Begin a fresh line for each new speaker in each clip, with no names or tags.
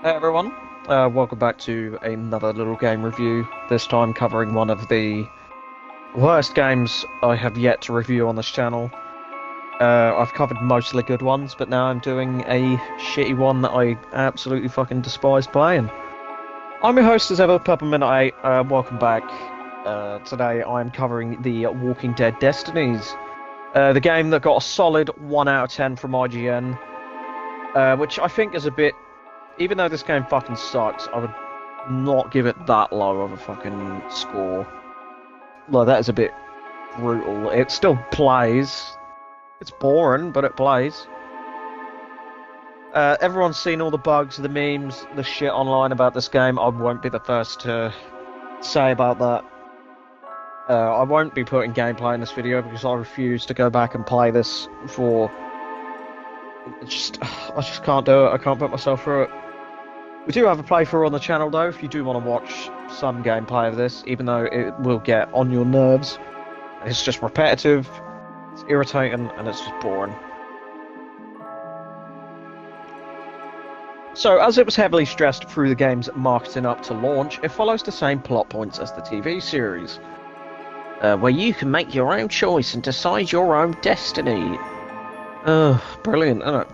Hey everyone, welcome back to another little game review, this time covering one of the worst games I have yet to review on this channel. I've covered mostly good ones, but now I'm doing a shitty one that I absolutely fucking despise playing. I'm your host as ever, Peppermint 8, welcome back. Today I'm covering the Walking Dead Destinies, the game that got a solid 1 out of 10 from IGN, which I think is a bit. Even though this game fucking sucks, I would not give it that low of a fucking score. Like, that is a bit brutal. It still plays. It's boring, but it plays. Everyone's seen all the bugs, the memes, the shit online about this game. I won't be the first to say about that. I won't be putting gameplay in this video because I refuse to go back and play this for. I just can't do it. I can't put myself through it. We do have a playthrough on the channel though, if you do want to watch some gameplay of this, even though it will get on your nerves. It's just repetitive, it's irritating, and it's just boring. So, as it was heavily stressed through the game's marketing up to launch, it follows the same plot points as the TV series, where you can make your own choice and decide your own destiny. Brilliant, isn't it?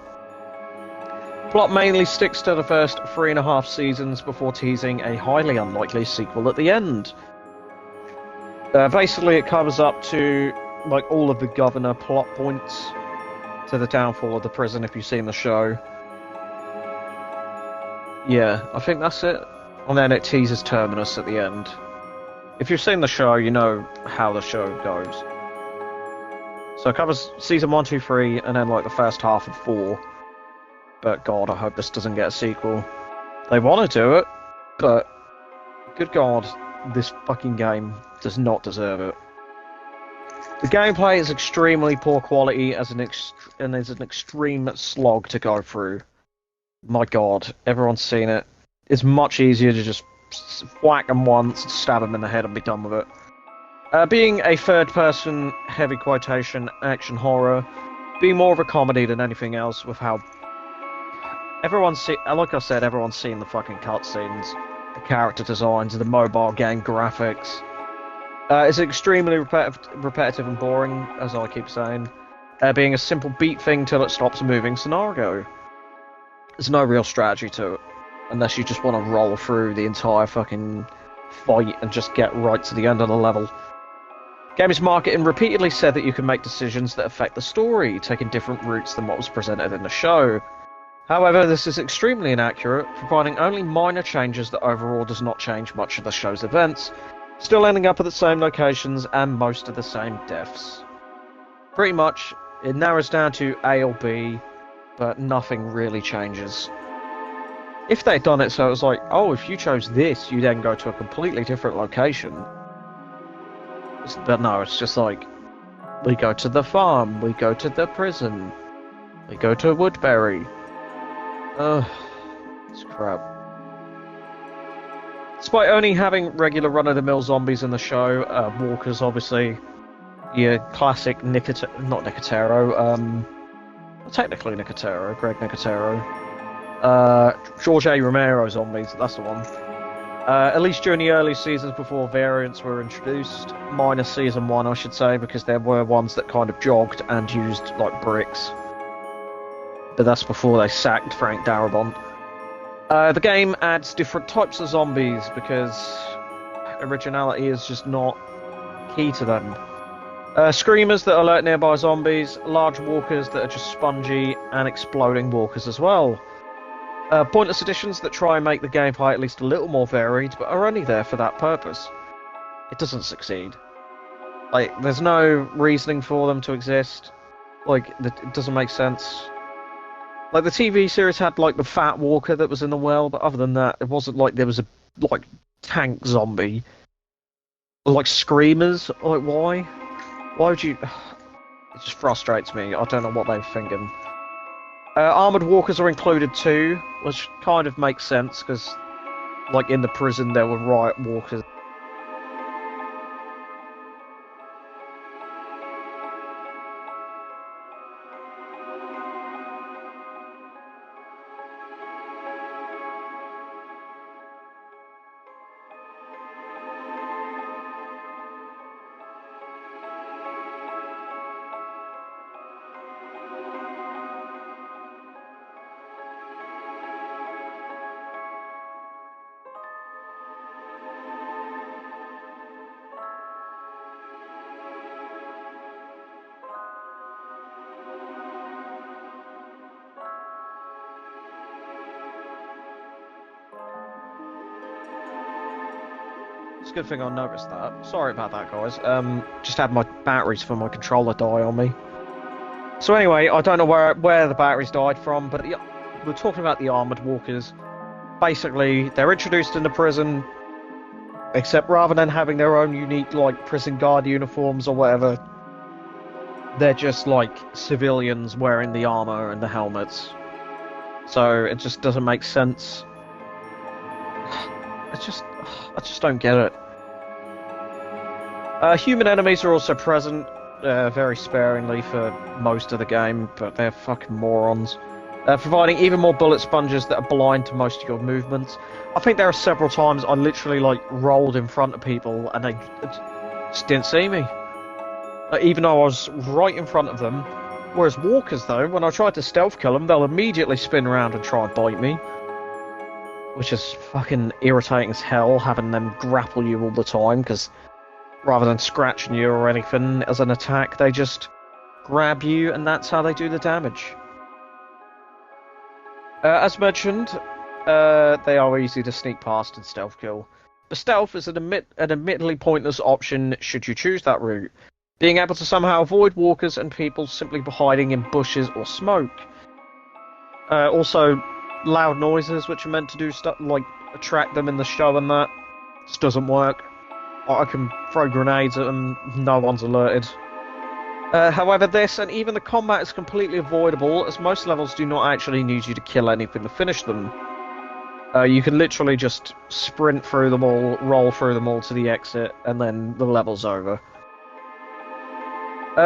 Plot mainly sticks to the first 3.5 seasons before teasing a highly unlikely sequel at the end. Basically, it covers up to like all of the governor plot points to the downfall of the prison. If you've seen the show, yeah, I think that's it. And then it teases Terminus at the end. If you've seen the show, you know how the show goes. So it covers season 1, 2, 3, and then like the first half of 4. But God, I hope this doesn't get a sequel. They want to do it, but good God, this fucking game does not deserve it. The gameplay is extremely poor quality and is an extreme slog to go through. My God, everyone's seen it. It's much easier to just whack them once, stab them in the head, and be done with it. Being a third-person, heavy quotation, action horror, being more of a comedy than anything else, with how like I said, everyone's seen the fucking cutscenes, the character designs, the mobile game graphics. It's extremely repetitive and boring, as I keep saying, being a simple beat thing till it stops moving scenario. There's no real strategy to it, unless you just want to roll through the entire fucking fight and just get right to the end of the level. Games marketing repeatedly said that you can make decisions that affect the story, taking different routes than what was presented in the show. However, this is extremely inaccurate, providing only minor changes that overall does not change much of the show's events, still ending up at the same locations and most of the same deaths. Pretty much, it narrows down to A or B, but nothing really changes. If they'd done it so it was like, oh, if you chose this, you then go to a completely different location. But no, it's just like, we go to the farm, we go to the prison, we go to Woodbury. Ugh, it's crap. Despite only having regular run-of-the-mill zombies in the show, walkers obviously, your classic not Nicotero, technically Nicotero, Greg Nicotero, George A. Romero zombies, that's the one. At least during the early seasons before variants were introduced, minus season 1 I should say, because there were ones that kind of jogged and used like bricks. But that's before they sacked Frank Darabont. The game adds different types of zombies because originality is just not key to them. Screamers that alert nearby zombies, large walkers that are just spongy, and exploding walkers as well. Pointless additions that try and make the gameplay at least a little more varied, but are only there for that purpose. It doesn't succeed. Like, there's no reasoning for them to exist. Like, it doesn't make sense. Like, the TV series had, like, the fat walker that was in the well, but other than that, it wasn't like there was a, like, tank zombie. Or, like, screamers. Like, why? Why would you... It just frustrates me. I don't know what they're thinking. Armoured walkers are included too, which kind of makes sense, because, like, in the prison there were riot walkers. good thing I noticed that. Sorry about that, guys. Just had my batteries for my controller die on me. So anyway, I don't know where the batteries died from, but we're talking about the armored walkers. Basically, they're introduced in the prison, except rather than having their own unique, like, prison guard uniforms or whatever, they're just like civilians wearing the armor and the helmets. So it just doesn't make sense. I just don't get it. Human enemies are also present, very sparingly for most of the game, but they're fucking morons. Providing even more bullet sponges that are blind to most of your movements. I think there are several times I literally, like, rolled in front of people and they just didn't see me. Even though I was right in front of them. Whereas walkers, though, when I tried to stealth kill them, they'll immediately spin around and try and bite me. Which is fucking irritating as hell, having them grapple you all the time, because rather than scratching you or anything as an attack, they just grab you, and that's how they do the damage. As mentioned, they are easy to sneak past and stealth kill. But stealth is an admittedly pointless option should you choose that route, being able to somehow avoid walkers and people simply hiding in bushes or smoke. Also, loud noises, which are meant to do stuff like attract them in the show and that, just doesn't work. I can throw grenades at them, no one's alerted. However, this and even the combat is completely avoidable, as most levels do not actually need you to kill anything to finish them. You can literally just sprint through them all, roll through them all to the exit, and then the level's over.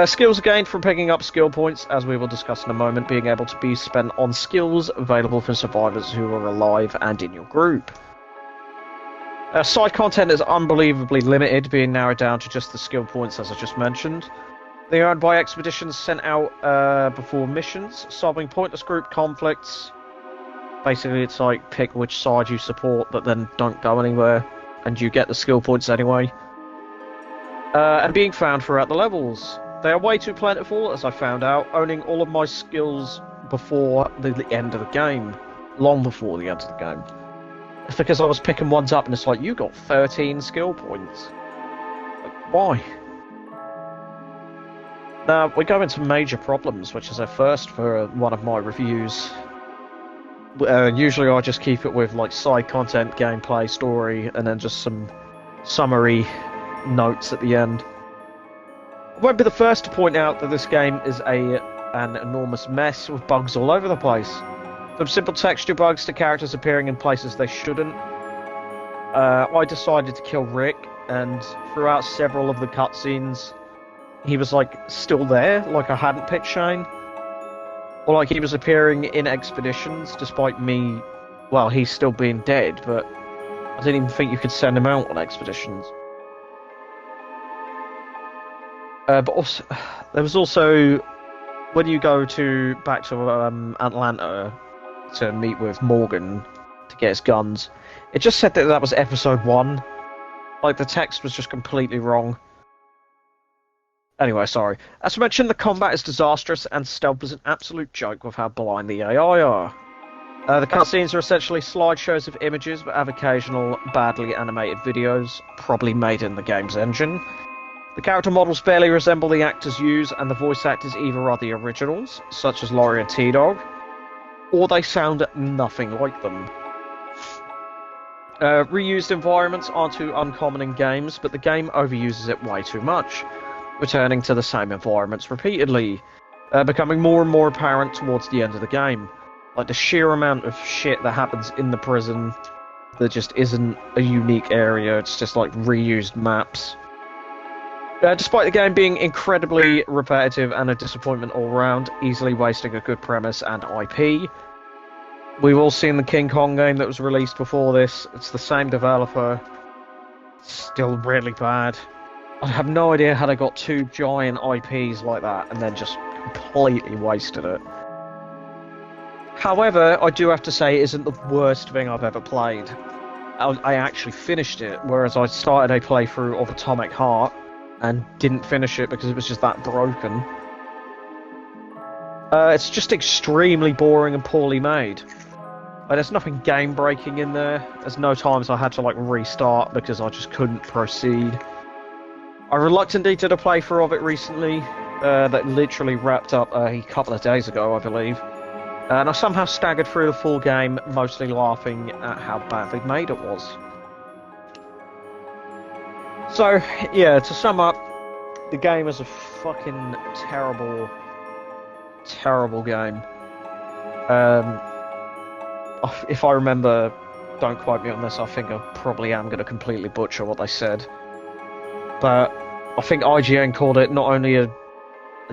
Skills are gained from picking up skill points, as we will discuss in a moment, being able to be spent on skills available for survivors who are alive and in your group. Side content is unbelievably limited, being narrowed down to just the skill points as I just mentioned. They are earned by expeditions sent out before missions, solving pointless group conflicts. Basically, it's like pick which side you support, but then don't go anywhere, and you get the skill points anyway. And being found throughout the levels. They are way too plentiful, as I found out, owning all of my skills before the end of the game. Long before the end of the game. It's because I was picking ones up and it's like, you got 13 skill points. Like, why? Now, we go into major problems, which is a first for one of my reviews. Usually I just keep it with like side content, gameplay, story, and then just some summary notes at the end. I won't be the first to point out that this game is an enormous mess with bugs all over the place. From simple texture bugs to characters appearing in places they shouldn't. I decided to kill Rick, and throughout several of the cutscenes, he was like still there, like I hadn't picked Shane. Or like he was appearing in expeditions, despite me, well, he's still being dead, but I didn't even think you could send him out on expeditions. But also, there was also, when you go back to Atlanta to meet with Morgan to get his guns, it just said that was episode 1. Like, the text was just completely wrong. Anyway, sorry. As mentioned, the combat is disastrous, and stealth is an absolute joke with how blind the AI are. The cutscenes are essentially slideshows of images, but have occasional badly animated videos, probably made in the game's engine. The character models barely resemble the actors used, and the voice actors either are the originals, such as Laurie and T-Dog, or they sound nothing like them. Reused environments aren't too uncommon in games, but the game overuses it way too much, returning to the same environments repeatedly, becoming more and more apparent towards the end of the game. Like the sheer amount of shit that happens in the prison that just isn't a unique area, it's just like reused maps. Despite the game being incredibly repetitive and a disappointment all round, easily wasting a good premise and IP. We've all seen the King Kong game that was released before this. It's the same developer. Still really bad. I have no idea how they got two giant IPs like that and then just completely wasted it. However, I do have to say it isn't the worst thing I've ever played. I actually finished it, whereas I started a playthrough of Atomic Heart and didn't finish it because it was just that broken. It's just extremely boring and poorly made. There's nothing game-breaking in there. There's no times I had to like restart because I just couldn't proceed. I reluctantly did a playthrough of it recently that literally wrapped up a couple of days ago, I believe. And I somehow staggered through the full game, mostly laughing at how badly made it was. So, yeah, to sum up, the game is a fucking terrible, terrible game. If I remember, don't quote me on this, I think I probably am going to completely butcher what they said. But I think IGN called it not only a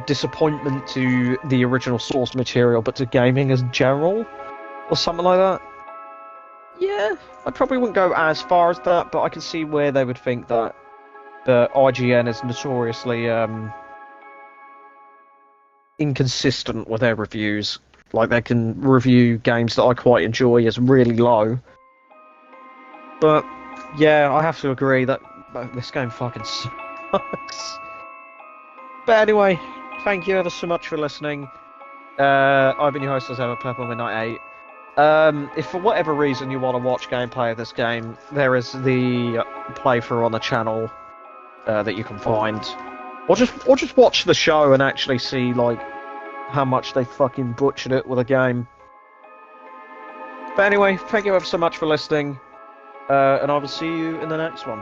disappointment to the original source material, but to gaming as general, or something like that. Yeah, I probably wouldn't go as far as that, but I can see where they would think that. But IGN is notoriously inconsistent with their reviews. Like, they can review games that I quite enjoy as really low. But, yeah, I have to agree that this game fucking sucks. But anyway, thank you ever so much for listening. I've been your host as ever, Purple Midnight 8. If for whatever reason you want to watch gameplay of this game, there is the playthrough on the channel that you can find. Or just watch the show and actually see, like, how much they fucking butchered it with a game. But anyway, thank you ever so much for listening, and I will see you in the next one.